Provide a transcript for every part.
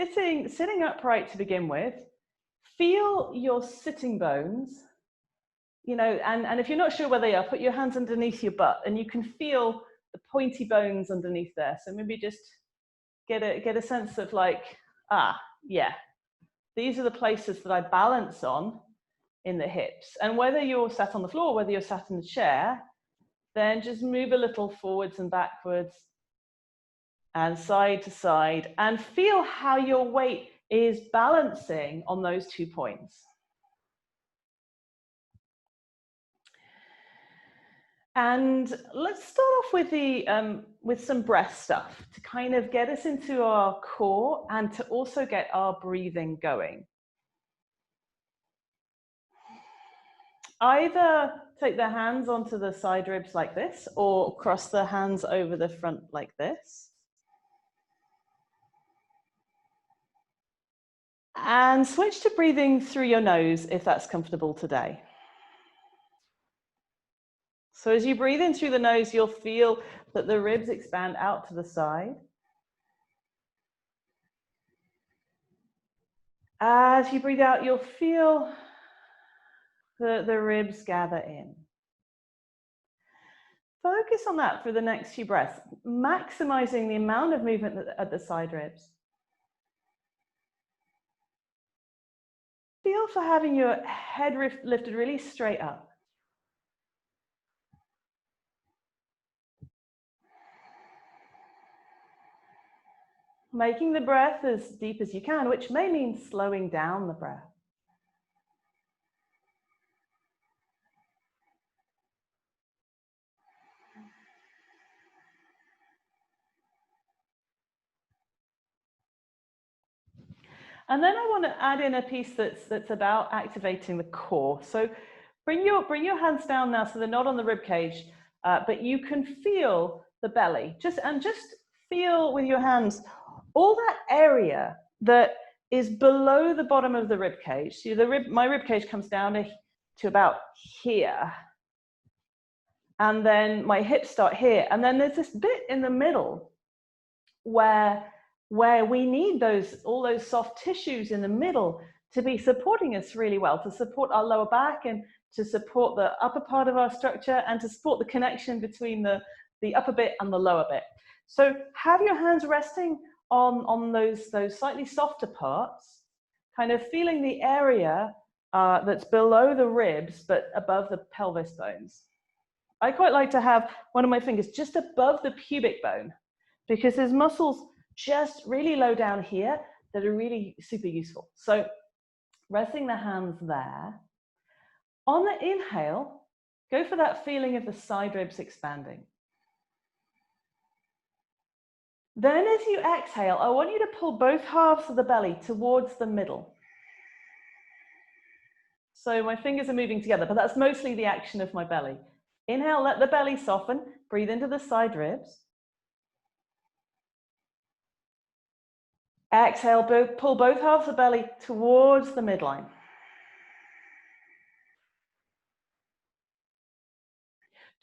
sitting upright to begin with, feel your sitting bones, you know, and if you're not sure where they are, put your hands underneath your butt and you can feel the pointy bones underneath there. So maybe just get a sense of like, yeah, these are the places that I balance on in the hips. And whether you're sat on the floor, whether you're sat in the chair, then just move a little forwards and backwards and side to side and feel how your weight is balancing on those 2 points. And let's start off with with some breath stuff to kind of get us into our core and to also get our breathing going. Either take the hands onto the side ribs like this or cross the hands over the front like this. And switch to breathing through your nose if that's comfortable today. So as you breathe in through the nose, you'll feel that the ribs expand out to the side. As you breathe out, you'll feel the ribs gather in. Focus on that for the next few breaths, maximizing the amount of movement at the side ribs. Feel for having your head lifted really straight up. Making the breath as deep as you can, which may mean slowing down the breath. And then I want to add in a piece that's about activating the core. So bring your hands down now so they're not on the rib cage, but you can feel the belly. Just feel with your hands all that area that is below the bottom of the rib cage. See, my rib cage comes down to about here. And then my hips start here. And then there's this bit in the middle where we need all those soft tissues in the middle to be supporting us really well, to support our lower back and to support the upper part of our structure and to support the connection between the upper bit and the lower bit. So have your hands resting on those slightly softer parts, kind of feeling the area that's below the ribs but above the pelvis bones. I quite like to have one of my fingers just above the pubic bone because there's muscles just really low down here that are really super useful. So resting the hands there. On the inhale, go for that feeling of the side ribs expanding. Then as you exhale, I want you to pull both halves of the belly towards the middle. So my fingers are moving together, but that's mostly the action of my belly. Inhale, let the belly soften, breathe into the side ribs. Exhale, pull both halves of the belly towards the midline.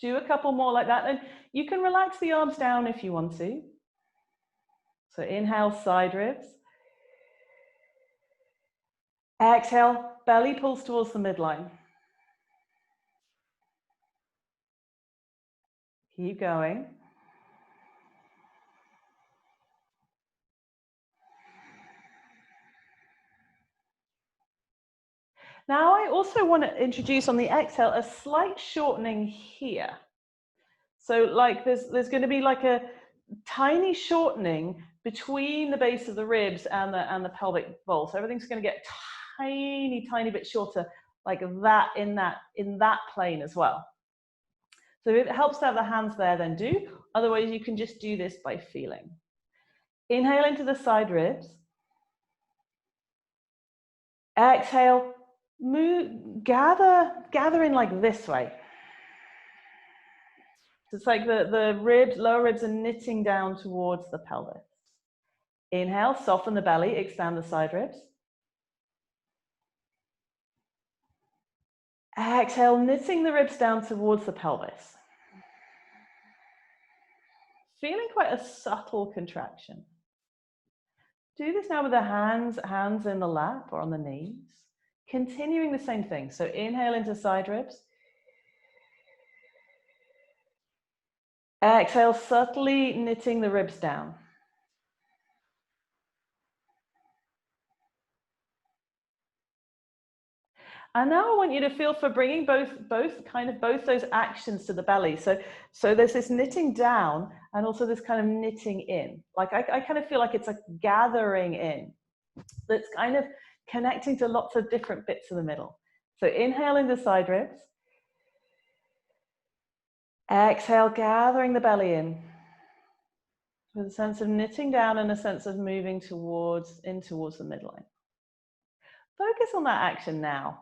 Do a couple more like that, and you can relax the arms down if you want to. So inhale, side ribs. Exhale, belly pulls towards the midline. Keep going. Now I also want to introduce on the exhale a slight shortening here. So like there's going to be like a tiny shortening between the base of the ribs and the pelvic bowl. So everything's going to get tiny bit shorter like that in that plane as well. So if it helps to have the hands there, then do. Otherwise, you can just do this by feeling. Inhale into the side ribs. Exhale, move, gather in like this way. So it's like the ribs, lower ribs are knitting down towards the pelvis. Inhale, soften the belly, expand the side ribs. Exhale, knitting the ribs down towards the pelvis. Feeling quite a subtle contraction. Do this now with the hands in the lap or on the knees. Continuing the same thing. So inhale into side ribs. Exhale, subtly knitting the ribs down. And now I want you to feel for bringing both those actions to the belly. So there's this knitting down and also this kind of knitting in. Like I kind of feel like it's a gathering in that's kind of connecting to lots of different bits of the middle. So inhale into side ribs. Exhale, gathering the belly in with a sense of knitting down and a sense of moving towards the midline. Focus on that action now.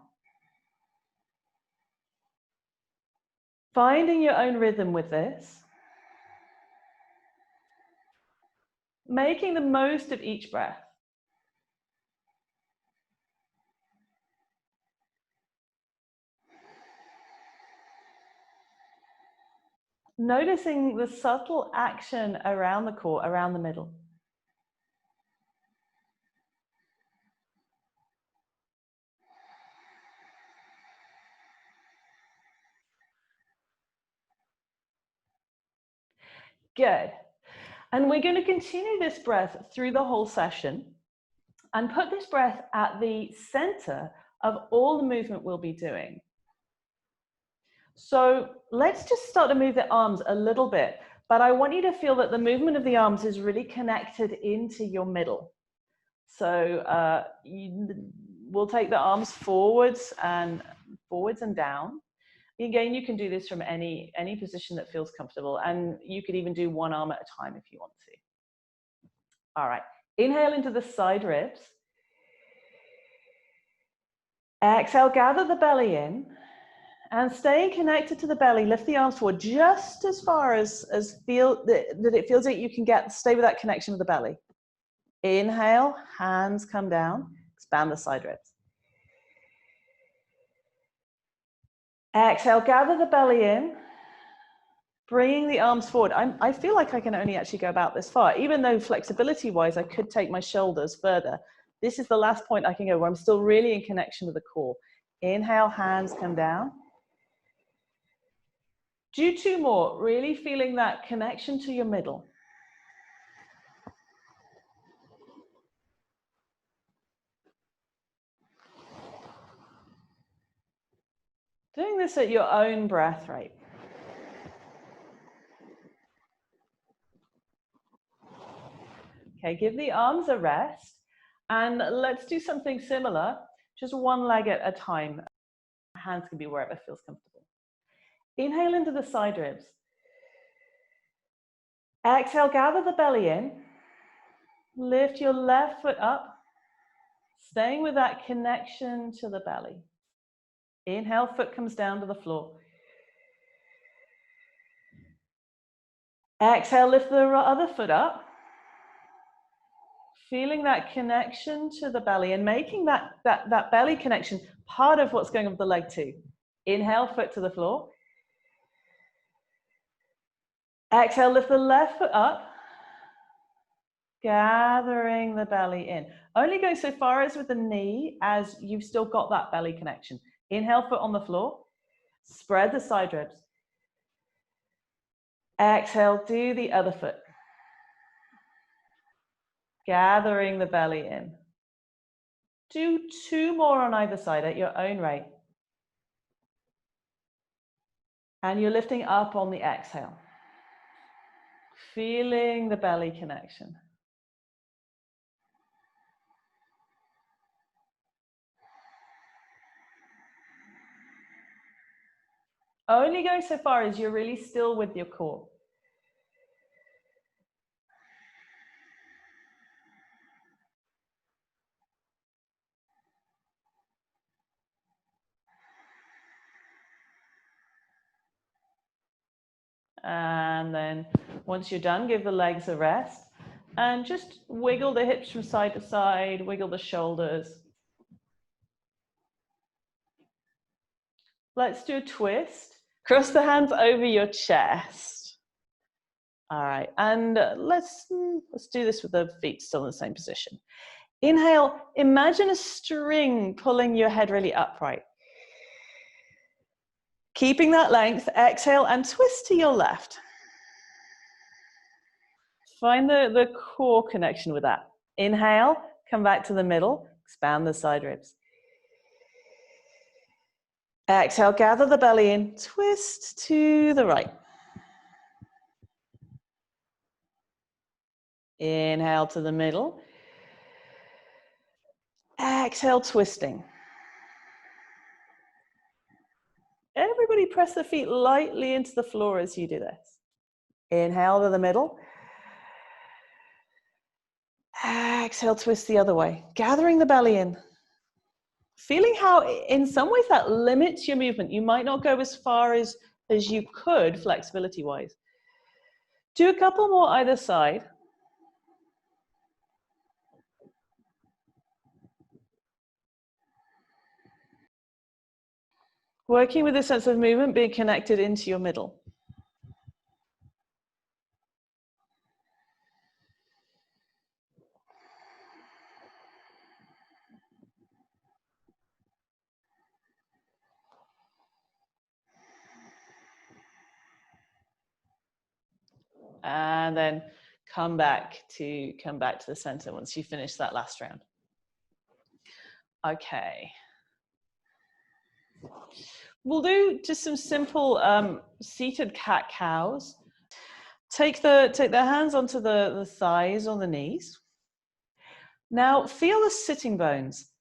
Finding your own rhythm with this. Making the most of each breath. Noticing the subtle action around the core, around the middle. Good. And we're going to continue this breath through the whole session and put this breath at the center of all the movement we'll be doing. So let's just start to move the arms a little bit, but I want you to feel that the movement of the arms is really connected into your middle. So we'll take the arms forwards and down. Again, you can do this from any position that feels comfortable, and you could even do one arm at a time if you want to. All right, inhale into the side ribs. Exhale, gather the belly in, and staying connected to the belly, lift the arms forward just as far as it feels that you can stay with that connection with the belly. Inhale, hands come down, expand the side ribs. Exhale, gather the belly in, bringing the arms forward. I feel like I can only actually go about this far, even though flexibility-wise, I could take my shoulders further. This is the last point I can go where I'm still really in connection with the core. Inhale, hands come down. Do two more, really feeling that connection to your middle. Doing this at your own breath rate. Okay, give the arms a rest, and let's do something similar, just one leg at a time. Hands can be wherever feels comfortable. Inhale into the side ribs. Exhale, gather the belly in. Lift your left foot up, staying with that connection to the belly. Inhale, foot comes down to the floor. Exhale, lift the other foot up. Feeling that connection to the belly and making that belly connection part of what's going on with the leg too. Inhale, foot to the floor. Exhale, lift the left foot up. Gathering the belly in. Only go so far as with the knee as you've still got that belly connection. Inhale, foot on the floor. Spread the side ribs. Exhale, do the other foot. Gathering the belly in. Do two more on either side at your own rate. And you're lifting up on the exhale. Feeling the belly connection. Only go so far as you're really still with your core. And then once you're done, give the legs a rest and just wiggle the hips from side to side, wiggle the shoulders. Let's do a twist. Cross the hands over your chest. All right, and let's do this with the feet still in the same position. Inhale, imagine a string pulling your head really upright. Keeping that length, exhale and twist to your left. Find the core connection with that. Inhale, come back to the middle, expand the side ribs. Exhale, gather the belly in, twist to the right. Inhale to the middle. Exhale, twisting. Everybody press the feet lightly into the floor as you do this. Inhale to the middle. Exhale, twist the other way. Gathering the belly in. Feeling how in some ways that limits your movement. You might not go as far as you could flexibility-wise. Do a couple more either side. Working with a sense of movement being connected into your middle. And then come back to the center once you finish that last round. Okay. We'll do just some simple seated cat-cows. Take the hands onto the thighs or the knees. Now feel the sitting bones.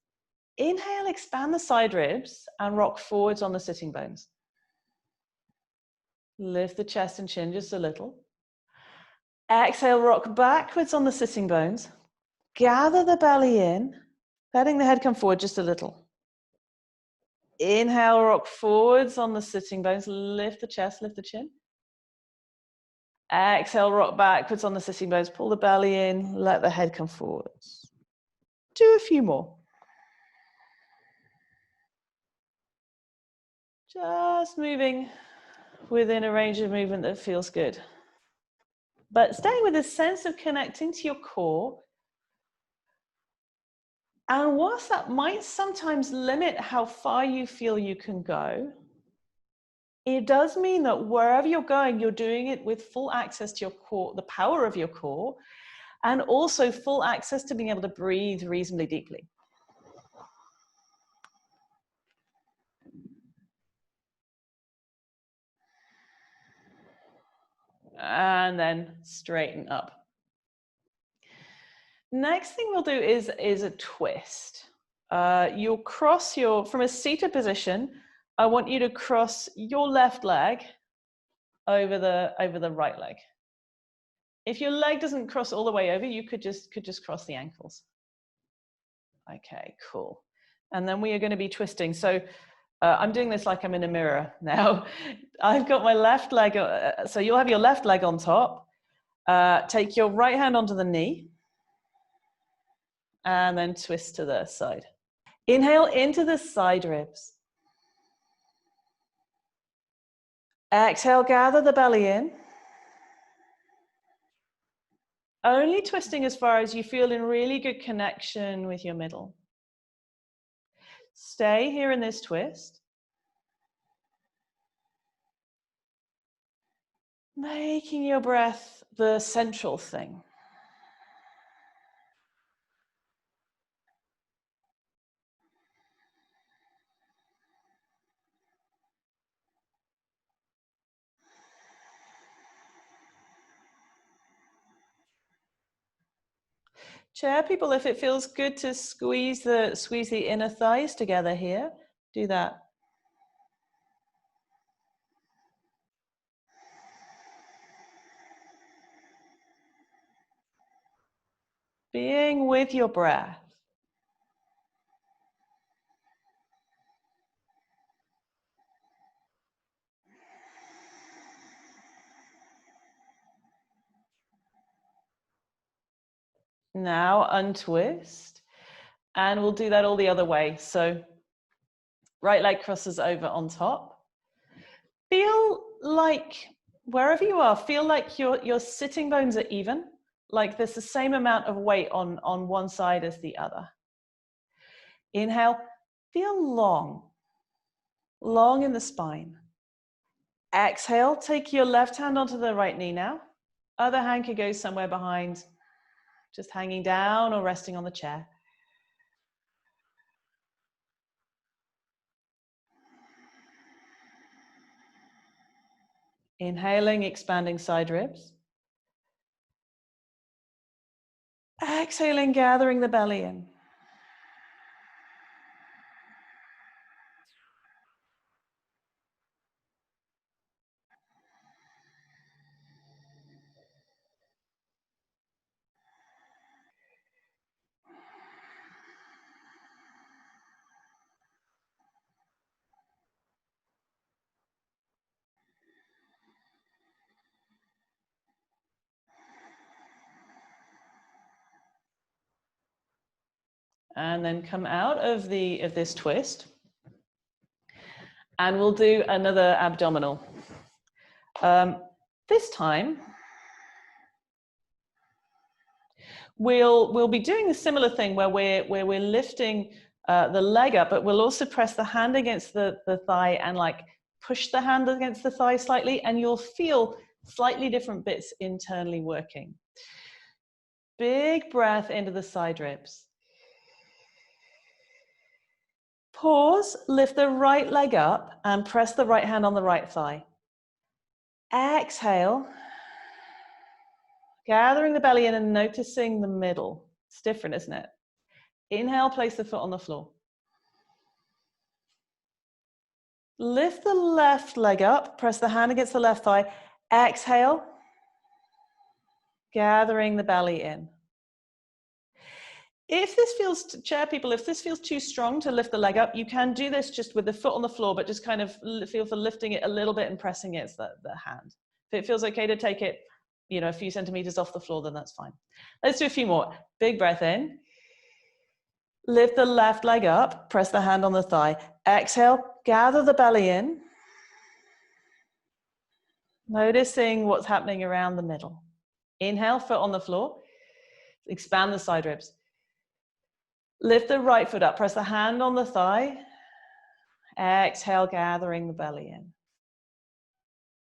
Inhale, expand the side ribs and rock forwards on the sitting bones. Lift the chest and chin just a little. Exhale, rock backwards on the sitting bones. Gather the belly in, letting the head come forward just a little. Inhale, rock forwards on the sitting bones. Lift the chest, lift the chin. Exhale, rock backwards on the sitting bones. Pull the belly in, let the head come forwards. Do a few more. Just moving within a range of movement that feels good. But staying with a sense of connecting to your core. And whilst that might sometimes limit how far you feel you can go, it does mean that wherever you're going, you're doing it with full access to your core, the power of your core, and also full access to being able to breathe reasonably deeply. And then straighten up. Next thing we'll do is a twist. You'll cross from a seated position, I want you to cross your left leg over the right leg. If your leg doesn't cross all the way over, you could just cross the ankles. Okay, cool. And then we are going to be twisting. So I'm doing this like I'm in a mirror now. I've got my left leg, so you'll have your left leg on top. Take your right hand onto the knee. And then twist to the side. Inhale into the side ribs. Exhale, gather the belly in. Only twisting as far as you feel in really good connection with your middle. Stay here in this twist. Making your breath the central thing. Chair people, if it feels good to squeeze the inner thighs together here, do that. Being with your breath. Now untwist, and we'll do that all the other way. So right leg crosses over on top. Feel like wherever you are, feel like your sitting bones are even, like there's the same amount of weight on one side as the other. Inhale, feel long, long in the spine. Exhale, take your left hand onto the right knee now. Other hand could go somewhere behind, just hanging down or resting on the chair. Inhaling, expanding side ribs. Exhaling, gathering the belly in. And then come out of this twist. And we'll do another abdominal. This time, we'll be doing a similar thing where we're lifting the leg up, but we'll also press the hand against the thigh and like push the hand against the thigh slightly, and you'll feel slightly different bits internally working. Big breath into the side ribs. Pause, lift the right leg up and press the right hand on the right thigh. Exhale, gathering the belly in and noticing the middle. It's different, isn't it? Inhale, place the foot on the floor. Lift the left leg up, press the hand against the left thigh. Exhale, gathering the belly in. If this feels, chair people, if this feels too strong to lift the leg up, you can do this just with the foot on the floor, but just kind of feel for lifting it a little bit and pressing against the hand. If it feels okay to take it, a few centimeters off the floor, then that's fine. Let's do a few more. Big breath in. Lift the left leg up, press the hand on the thigh. Exhale, gather the belly in. Noticing what's happening around the middle. Inhale, foot on the floor. Expand the side ribs. Lift the right foot up, press the hand on the thigh. Exhale, gathering the belly in.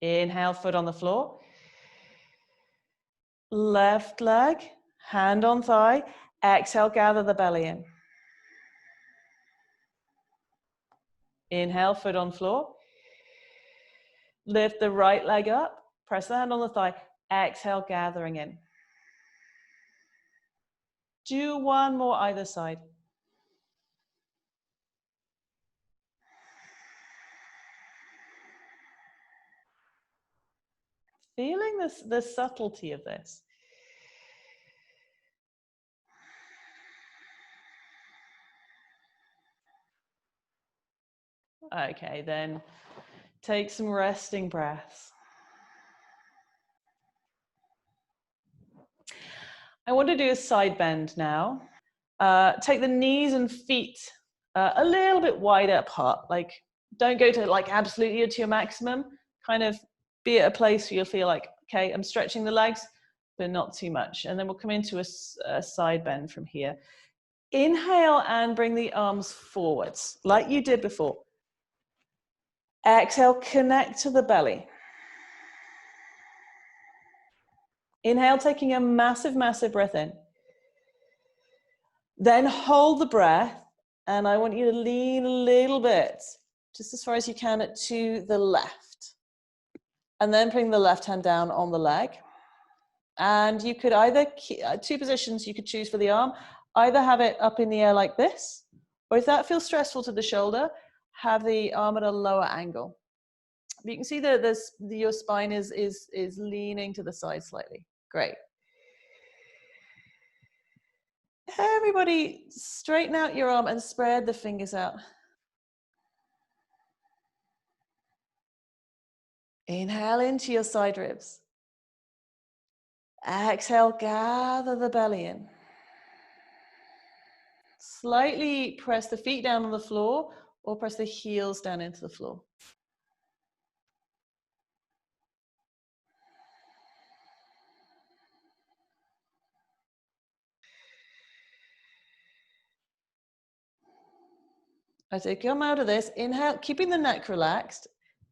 Inhale, foot on the floor. Left leg, hand on thigh. Exhale, gather the belly in. Inhale, foot on floor. Lift the right leg up, press the hand on the thigh. Exhale, gathering in. Do one more either side. Feeling the subtlety of this. Okay, then take some resting breaths. I want to do a side bend now. Take the knees and feet a little bit wider apart. Like, don't go to like absolutely to your maximum. Kind of be at a place where you'll feel like, okay, I'm stretching the legs, but not too much. And then we'll come into a side bend from here. Inhale and bring the arms forwards, like you did before. Exhale, connect to the belly. Inhale, taking a massive, massive breath in. Then hold the breath, and I want you to lean a little bit, just as far as you can, to the left. And then bring the left hand down on the leg. And you could either, two positions you could choose for the arm, either have it up in the air like this, or if that feels stressful to the shoulder, have the arm at a lower angle. But you can see that your spine is leaning to the side slightly. Great. Everybody straighten out your arm and spread the fingers out. Inhale into your side ribs. Exhale, gather the belly in. Slightly press the feet down on the floor or press the heels down into the floor. As I come out of this, inhale, keeping the neck relaxed.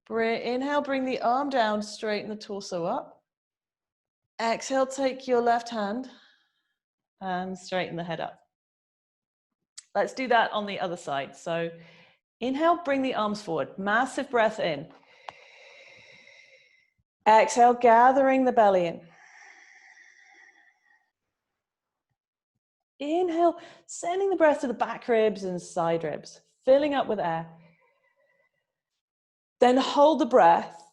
Inhale, bring the arm down, straighten the torso up. Exhale, take your left hand and straighten the head up. Let's do that on the other side. So inhale, bring the arms forward. Massive breath in. Exhale, gathering the belly in. Inhale, sending the breath to the back ribs and side ribs, filling up with air. Then hold the breath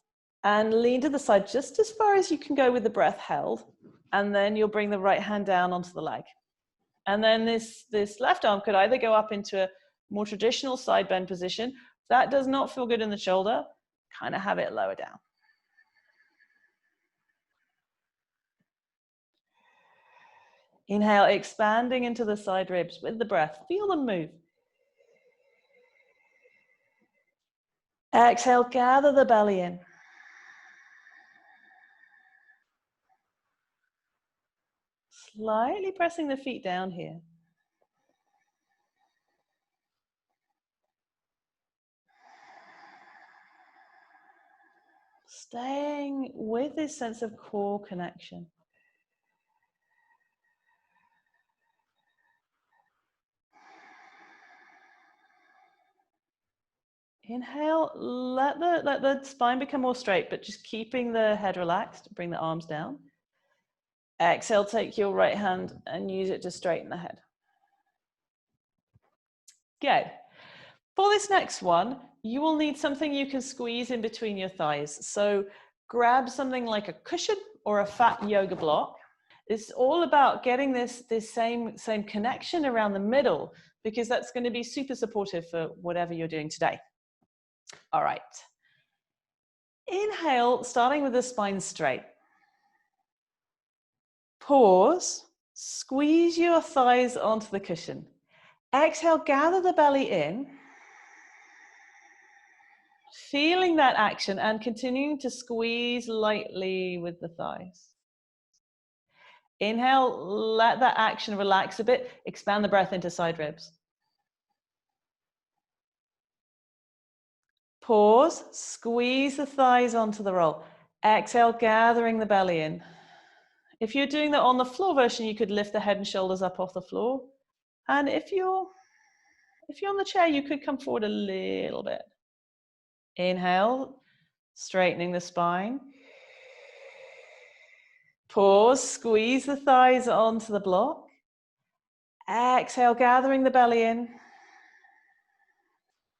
and lean to the side just as far as you can go with the breath held. And then you'll bring the right hand down onto the leg. And then this left arm could either go up into a more traditional side bend position. If that does not feel good in the shoulder, kind of have it lower down. Inhale, expanding into the side ribs with the breath. Feel them move. Exhale, gather the belly in. Slightly pressing the feet down here. Staying with this sense of core connection. Inhale, let the spine become more straight, but just keeping the head relaxed. Bring the arms down. Exhale, take your right hand and use it to straighten the head. Good. For this next one, you will need something you can squeeze in between your thighs. So grab something like a cushion or a fat yoga block. It's all about getting this same connection around the middle, because that's going to be super supportive for whatever you're doing today. All right. Inhale, starting with the spine straight. Pause, squeeze your thighs onto the cushion. Exhale, gather the belly in. Feeling that action and continuing to squeeze lightly with the thighs. Inhale, let that action relax a bit. Expand the breath into side ribs. Pause, squeeze the thighs onto the roll. Exhale, gathering the belly in. If you're doing that on the floor version, you could lift the head and shoulders up off the floor. And if you're on the chair, you could come forward a little bit. Inhale, straightening the spine. Pause, squeeze the thighs onto the block. Exhale, gathering the belly in.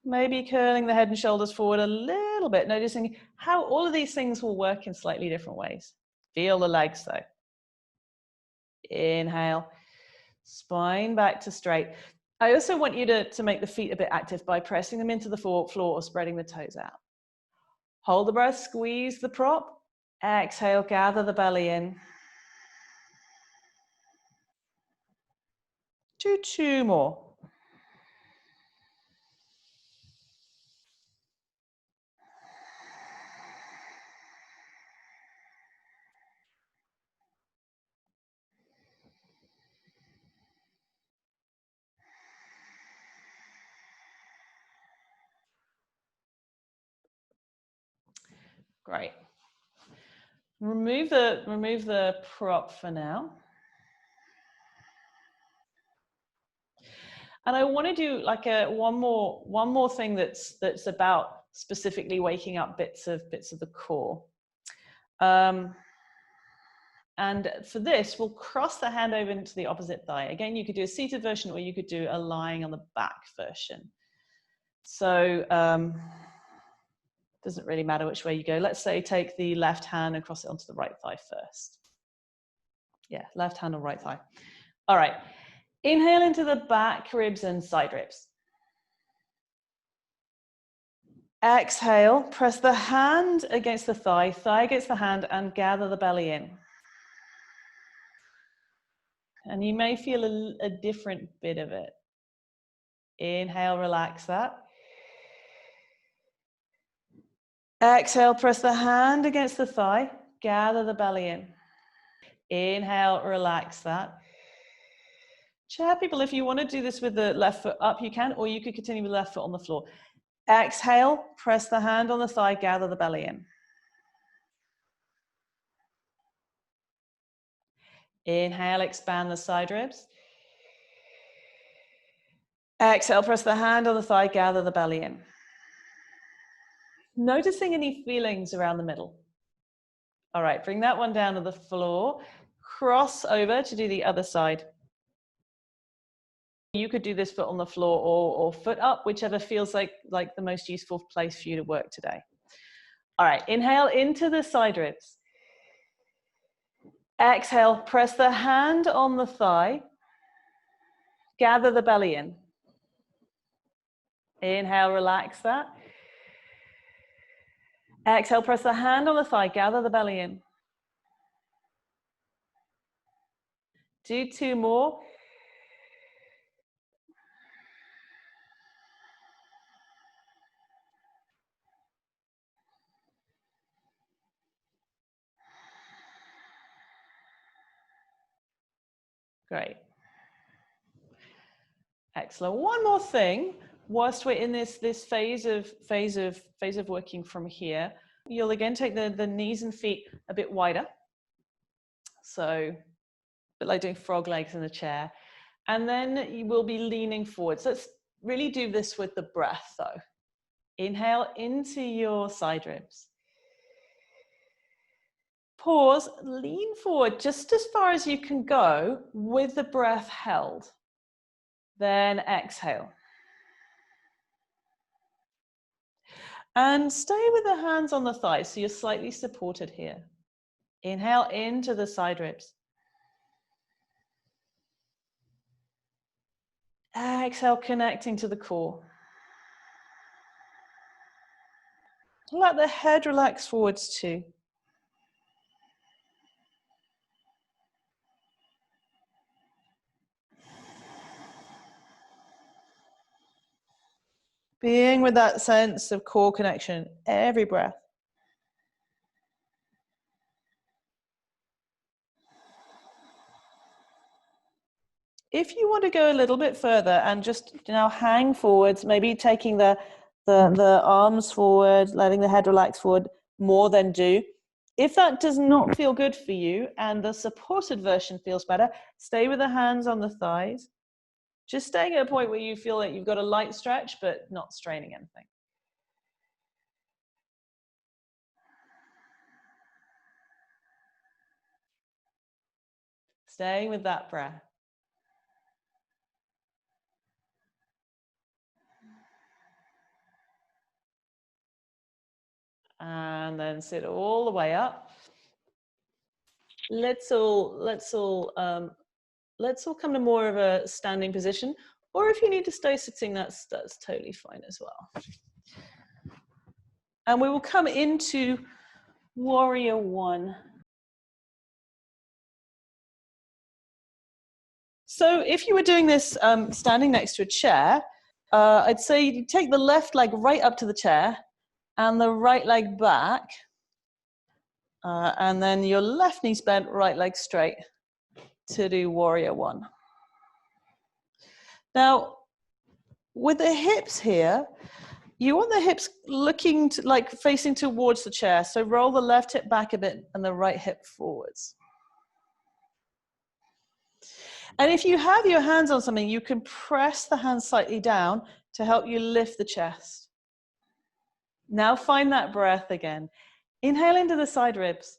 Maybe curling the head and shoulders forward a little bit, noticing how all of these things will work in slightly different ways. Feel the legs though. Inhale, spine back to straight. I also want you to make the feet a bit active by pressing them into the floor or spreading the toes out. Hold the breath, squeeze the prop. Exhale, gather the belly in. Do two more. Great. Remove the prop for now. And I want to do like one more thing that's about specifically waking up bits of the core. And for this, we'll cross the hand over into the opposite thigh. Again, you could do a seated version or you could do a lying on the back version. So doesn't really matter which way you go. Let's say take the left hand and cross it onto the right thigh first. Yeah, left hand on right thigh. All right. Inhale into the back ribs and side ribs. Exhale, press the hand against the thigh, thigh against the hand, and gather the belly in. And you may feel a different bit of it. Inhale, relax that. Exhale, press the hand against the thigh, gather the belly in. Inhale, relax that. Chair people, if you want to do this with the left foot up, you can, or you could continue with the left foot on the floor. Exhale, press the hand on the thigh, gather the belly in. Inhale, expand the side ribs. Exhale, press the hand on the thigh, gather the belly in. Noticing any feelings around the middle. All right, bring that one down to the floor. Cross over to do the other side. You could do this foot on the floor or foot up, whichever feels like the most useful place for you to work today. All right, inhale into the side ribs. Exhale, press the hand on the thigh. Gather the belly in. Inhale, relax that. Exhale, press the hand on the thigh, gather the belly in. Do 2 more. Great. Excellent. One more thing, whilst we're in this phase of working from here, you'll again take the knees and feet a bit wider. So a bit like doing frog legs in the chair. And then you will be leaning forward. So let's really do this with the breath though. Inhale into your side ribs. Pause, lean forward just as far as you can go with the breath held. Then exhale. And stay with the hands on the thighs so you're slightly supported here. Inhale into the side ribs. Exhale, connecting to the core. Let the head relax forwards too. Being with that sense of core connection, every breath. If you want to go a little bit further and just now hang forwards, maybe taking the arms forward, letting the head relax forward, more than do. If that does not feel good for you and the supported version feels better, stay with the hands on the thighs. Just staying at a point where you feel like you've got a light stretch, but not straining anything. Staying with that breath. And then sit all the way up. Let's all come to more of a standing position, or if you need to stay sitting, that's totally fine as well. And we will come into warrior one. So if you were doing this standing next to a chair, I'd say you take the left leg right up to the chair and the right leg back, and then your left knee's bent, right leg straight to do warrior one. Now, with the hips here, you want the hips looking to, like facing towards the chair. So roll the left hip back a bit and the right hip forwards. And if you have your hands on something, you can press the hands slightly down to help you lift the chest. Now find that breath again. Inhale into the side ribs.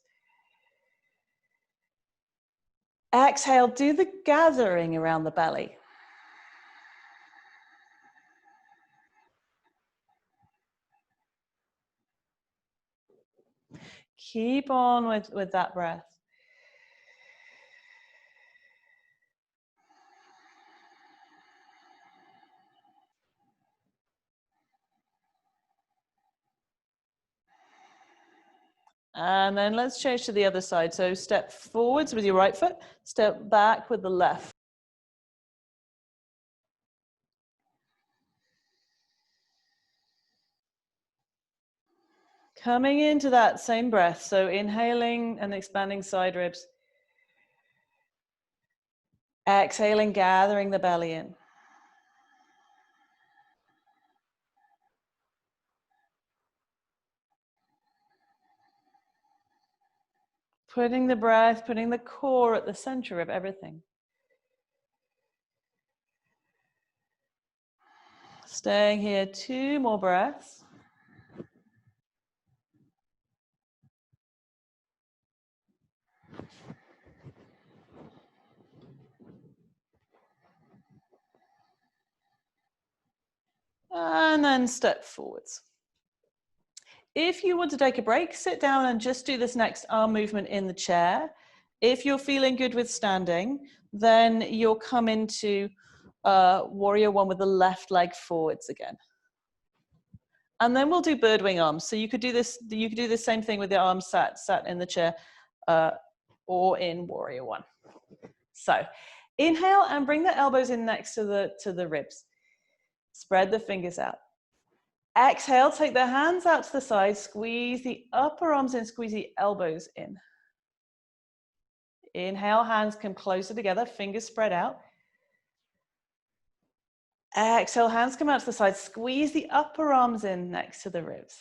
Exhale, do the gathering around the belly. Keep on with that breath. And then let's change to the other side. So step forwards with your right foot, step back with the left. Coming into that same breath. So inhaling and expanding side ribs. Exhaling, gathering the belly in. Putting the breath, putting the core at the center of everything. Staying here, 2 more breaths. And then step forwards. If you want to take a break, sit down and just do this next arm movement in the chair. If you're feeling good with standing, then you'll come into warrior one with the left leg forwards again. And then we'll do bird wing arms. So you could do this, you could do the same thing with the arms sat in the chair or in warrior one. So inhale and bring the elbows in next to the ribs. Spread the fingers out. Exhale, take the hands out to the side, squeeze the upper arms in, squeeze the elbows in. Inhale, hands come closer together, fingers spread out. Exhale, hands come out to the side, squeeze the upper arms in next to the ribs.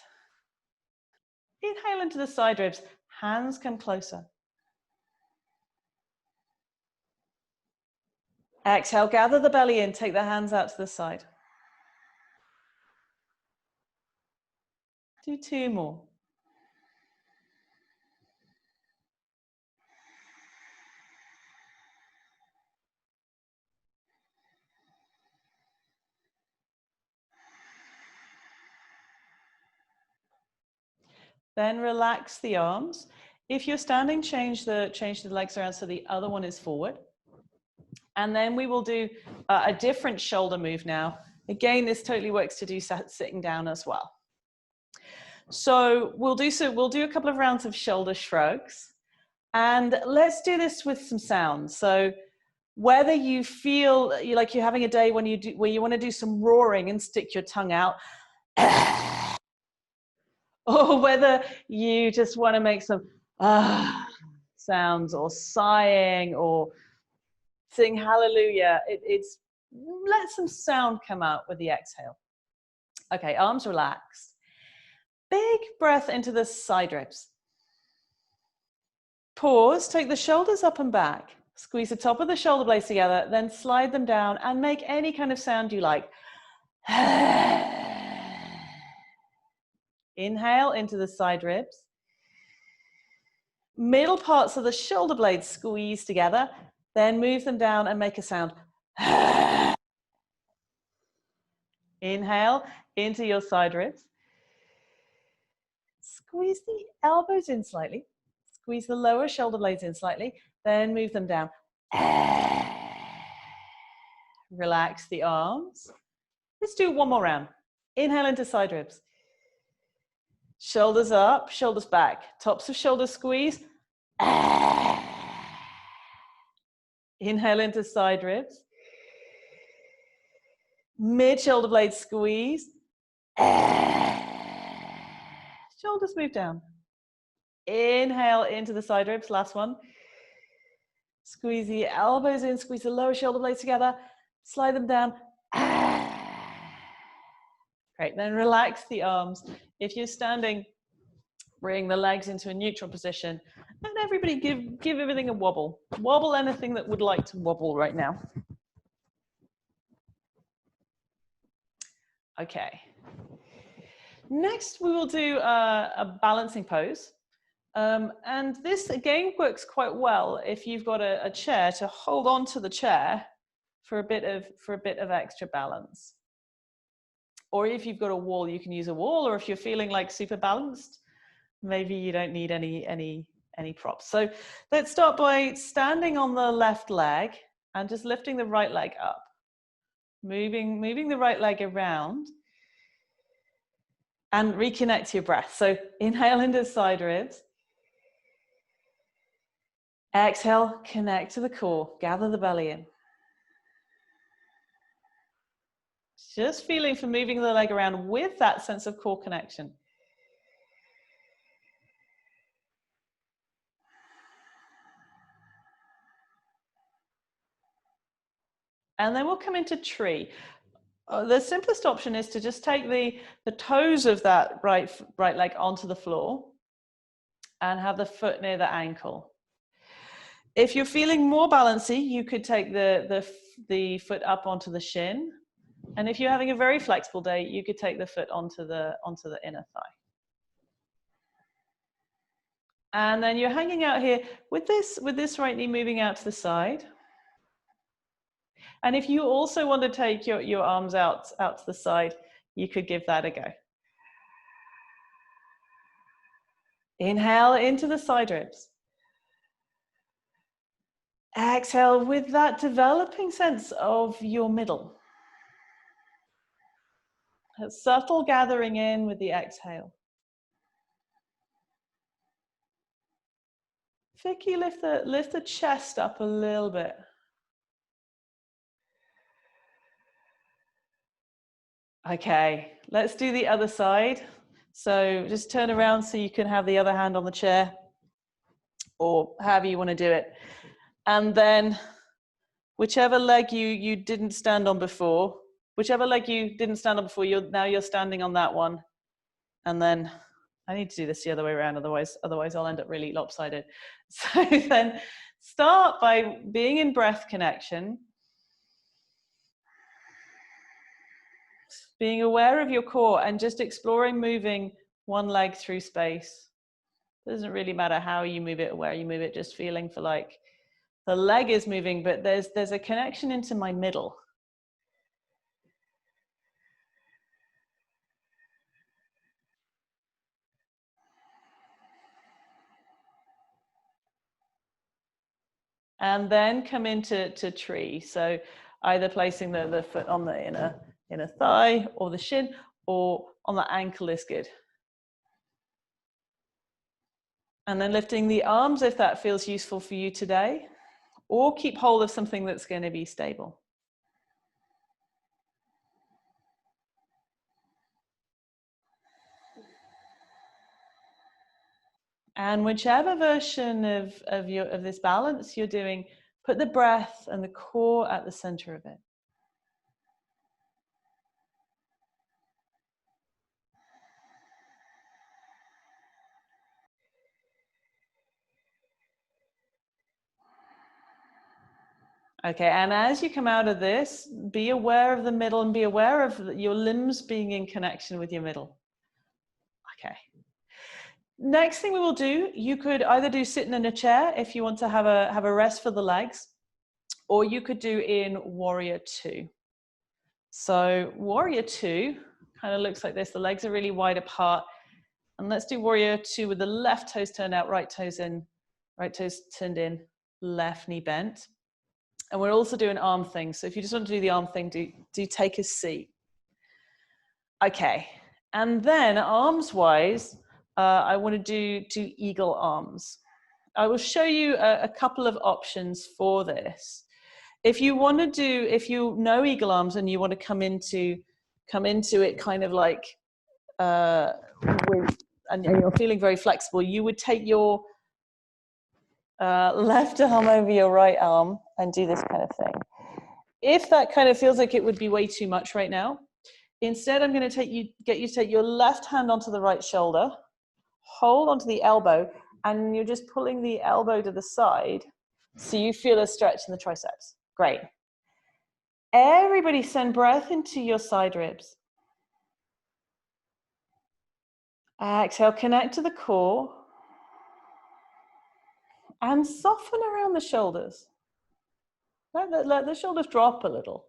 Inhale into the side ribs, hands come closer. Exhale, gather the belly in, take the hands out to the side. Do 2 more. Then relax the arms. If you're standing, change the legs around so the other one is forward. And then we will do a different shoulder move now. Again, this totally works to do sitting down as well. So we'll do a couple of rounds of shoulder shrugs. And let's do this with some sounds. So whether you feel like you're having a day where you want to do some roaring and stick your tongue out, or whether you just want to make some sounds or sighing or sing hallelujah, it's let some sound come out with the exhale. Okay, arms relaxed. Big breath into the side ribs. Pause, take the shoulders up and back. Squeeze the top of the shoulder blades together, then slide them down and make any kind of sound you like. Inhale into the side ribs. Middle parts of the shoulder blades squeeze together, then move them down and make a sound. Inhale into your side ribs. Squeeze the elbows in slightly. Squeeze the lower shoulder blades in slightly, then move them down. Relax the arms. Let's do 1 more round. Inhale into side ribs. Shoulders up, shoulders back. Tops of shoulders squeeze. Inhale into side ribs. Mid shoulder blades squeeze. Shoulders move down. Inhale into the side ribs, last one. Squeeze the elbows in, squeeze the lower shoulder blades together, slide them down. Great, then relax the arms. If you're standing, bring the legs into a neutral position. And everybody give everything a wobble. Wobble anything that would like to wobble right now. Okay. Next, we will do a balancing pose. And this again works quite well if you've got a chair to hold on to the chair for a bit of extra balance. Or if you've got a wall, you can use a wall, or if you're feeling like super balanced, maybe you don't need any props. So let's start by standing on the left leg and just lifting the right leg up. Moving the right leg around. And reconnect to your breath. So inhale into side ribs. Exhale, connect to the core, gather the belly in. Just feeling for moving the leg around with that sense of core connection. And then we'll come into tree. The simplest option is to just take the toes of that right leg onto the floor and have the foot near the ankle. If you're feeling more balancy, you could take the foot up onto the shin. And if you're having a very flexible day, you could take the foot onto the inner thigh. And then you're hanging out here with this right knee moving out to the side. And if you also want to take your arms out to the side, you could give that a go. Inhale into the side ribs. Exhale with that developing sense of your middle. A subtle gathering in with the exhale. Vicky, lift the chest up a little bit. Okay, let's do the other side. So just turn around so you can have the other hand on the chair, or however you want to do it. And then whichever leg you didn't stand on before, now you're standing on that one. And then I need to do this the other way around, otherwise I'll end up really lopsided. So then start by being in breath connection, being aware of your core and just exploring moving one leg through space. It doesn't really matter how you move it or where you move it, just feeling for like the leg is moving, but there's a connection into my middle. And then come into tree. So either placing the foot on the inner thigh or the shin or on the ankle is good. And then lifting the arms if that feels useful for you today, or keep hold of something that's going to be stable. And whichever version of this balance you're doing, put the breath and the core at the center of it. Okay, and as you come out of this, be aware of the middle and be aware of your limbs being in connection with your middle. Okay. Next thing we will do, you could either do sitting in a chair if you want to have a rest for the legs, or you could do in Warrior 2. So Warrior 2 kind of looks like this. The legs are really wide apart. And let's do Warrior 2 with the left toes turned out, right toes in, right toes turned in, left knee bent. And we're also doing arm things. So if you just want to do the arm thing, do take a seat. Okay, and then arms wise, I want to do eagle arms. I will show you a couple of options for this. If you know eagle arms and you want to come into it kind of like, and you're feeling very flexible, you would take your left arm over your right arm and do this kind of thing. If that kind of feels like it would be way too much right now, instead I'm going to get you to take your left hand onto the right shoulder, hold onto the elbow, and you're just pulling the elbow to the side so you feel a stretch in the triceps. Great. Everybody send breath into your side ribs. Exhale, connect to the core. And soften around the shoulders. Let the shoulders drop a little.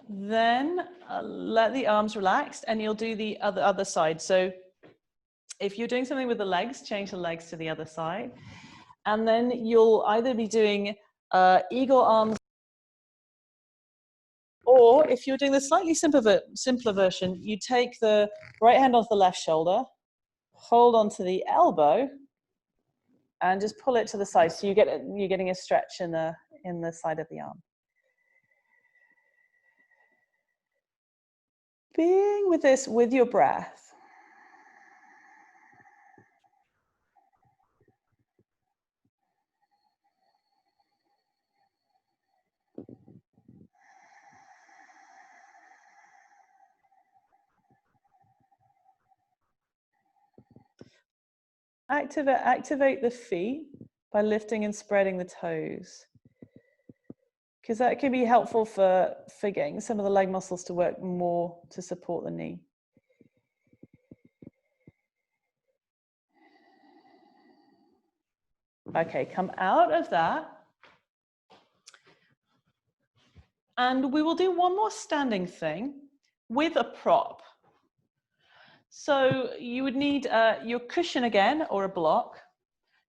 Then let the arms relax and you'll do the other side. So if you're doing something with the legs, change the legs to the other side. And then you'll either be doing eagle arms, or if you're doing the slightly simpler version, you take the right hand off the left shoulder, hold onto the elbow, And just pull it to the side so you're getting a stretch in the side of the arm. Being with this, with your breath. Activate the feet by lifting and spreading the toes, because that can be helpful for getting some of the leg muscles to work more to support the knee. Okay, come out of that. And we will do one more standing thing with a prop. So you would need your cushion again, or a block,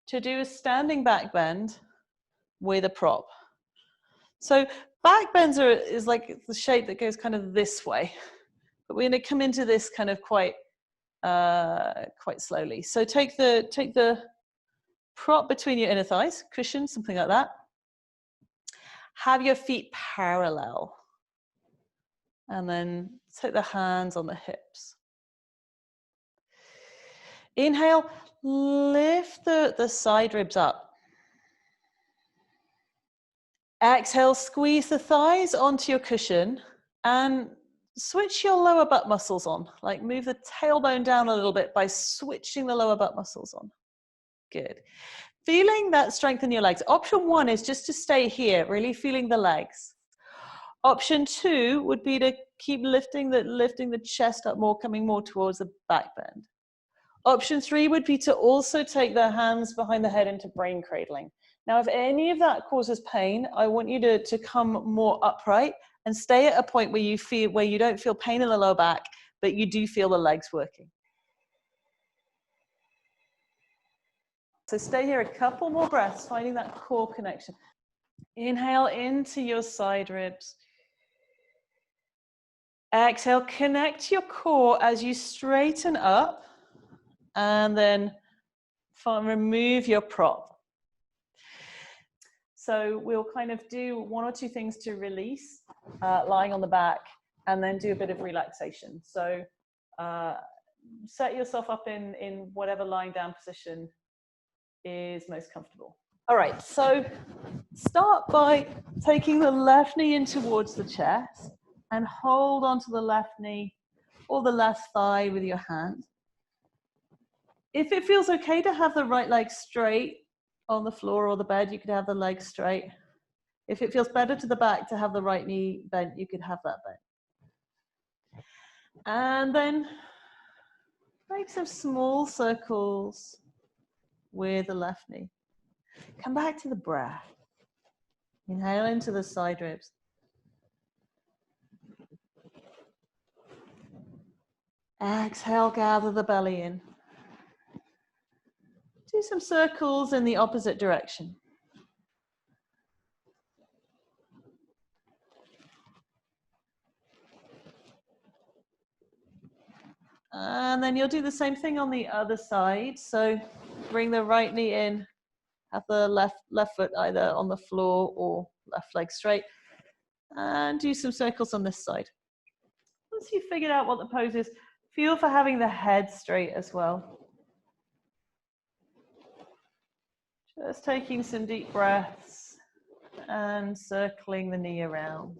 to do a standing back bend with a prop. So back bends is like the shape that goes kind of this way, but we're going to come into this kind of quite slowly. So take the prop between your inner thighs, cushion, something like that. Have your feet parallel, and then take the hands on the hips. Inhale, lift the side ribs up. Exhale, squeeze the thighs onto your cushion and switch your lower butt muscles on. Like move the tailbone down a little bit by switching the lower butt muscles on. Good. Feeling that strength in your legs. Option one is just to stay here, really feeling the legs. Option two would be to keep lifting the chest up more, coming more towards the back bend. Option three would be to also take the hands behind the head into brain cradling. Now, if any of that causes pain, I want you to come more upright and stay at a point where you don't feel pain in the lower back, but you do feel the legs working. So stay here a couple more breaths, finding that core connection. Inhale into your side ribs. Exhale, connect your core as you straighten up, and then remove your prop. So we'll kind of do one or two things to release, lying on the back, and then do a bit of relaxation. So set yourself up in whatever lying down position is most comfortable. All right, so start by taking the left knee in towards the chest and hold onto the left knee or the left thigh with your hand. If it feels okay to have the right leg straight on the floor or the bed, you could have the leg straight. If it feels better to the back to have the right knee bent, you could have that bent. And then make some small circles with the left knee. Come back to the breath. Inhale into the side ribs. Exhale, gather the belly in. Do some circles in the opposite direction. And then you'll do the same thing on the other side. So bring the right knee in, have the left foot either on the floor or left leg straight, and do some circles on this side. Once you've figured out what the pose is, feel for having the head straight as well. Just taking some deep breaths and circling the knee around.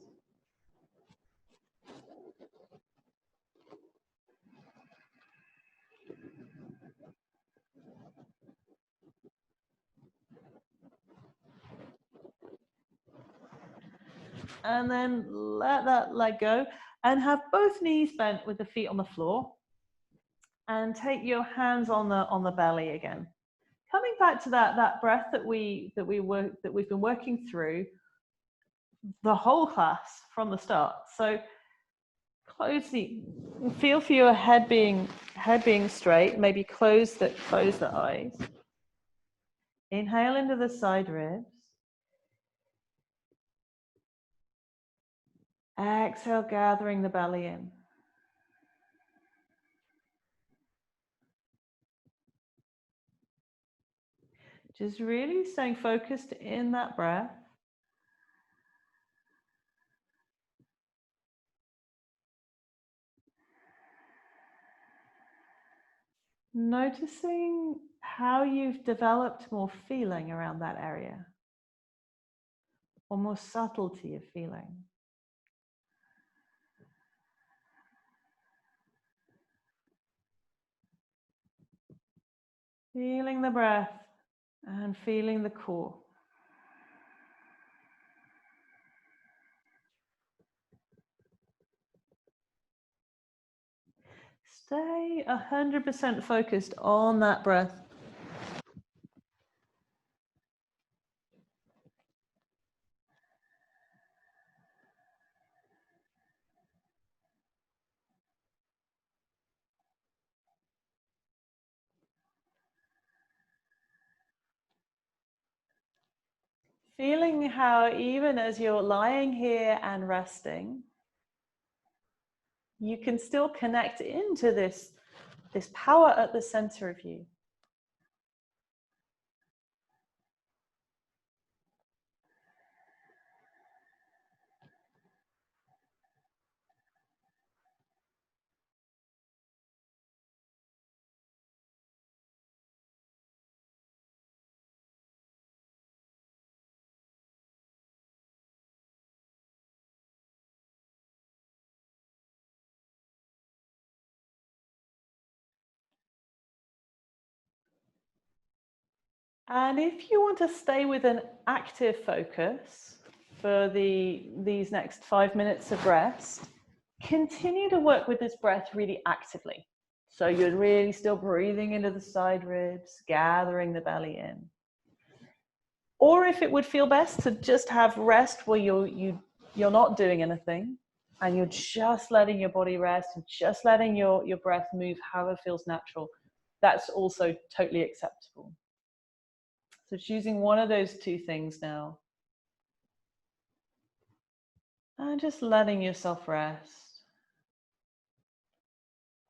And then let that leg go and have both knees bent with the feet on the floor, and take your hands on the belly again. Coming back to that breath that we've been working through the whole class from the start. So feel for your head being straight, maybe close the eyes. Inhale into the side ribs. Exhale, gathering the belly in. Just really staying focused in that breath. Noticing how you've developed more feeling around that area, or more subtlety of feeling. Feeling the breath and feeling the core. Stay 100% focused on that breath. Feeling how even as you're lying here and resting, you can still connect into this power at the center of you. And if you want to stay with an active focus for these next 5 minutes of rest, continue to work with this breath really actively. So you're really still breathing into the side ribs, gathering the belly in. Or if it would feel best to just have rest where you're not doing anything and you're just letting your body rest and just letting your breath move however feels natural, that's also totally acceptable. So choosing one of those two things now. And just letting yourself rest.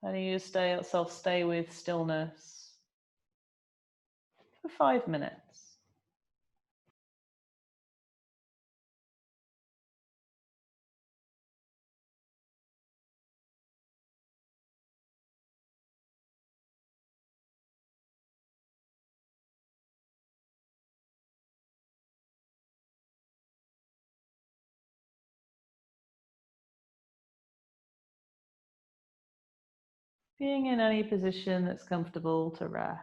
Letting yourself stay with stillness for 5 minutes. Being in any position that's comfortable to rest.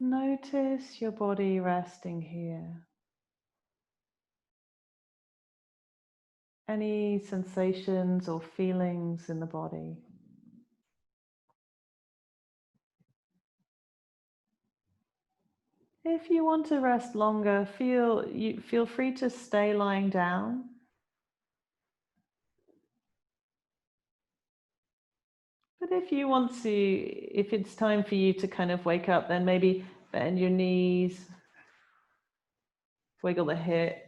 Notice your body resting here. Any sensations or feelings in the body? If you want to rest longer, feel free to stay lying down. But if it's time for you to kind of wake up, then maybe bend your knees, wiggle the hips.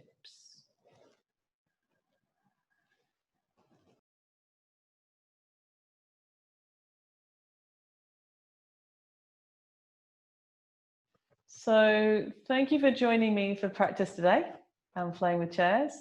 So thank you for joining me for practice today and playing with chairs.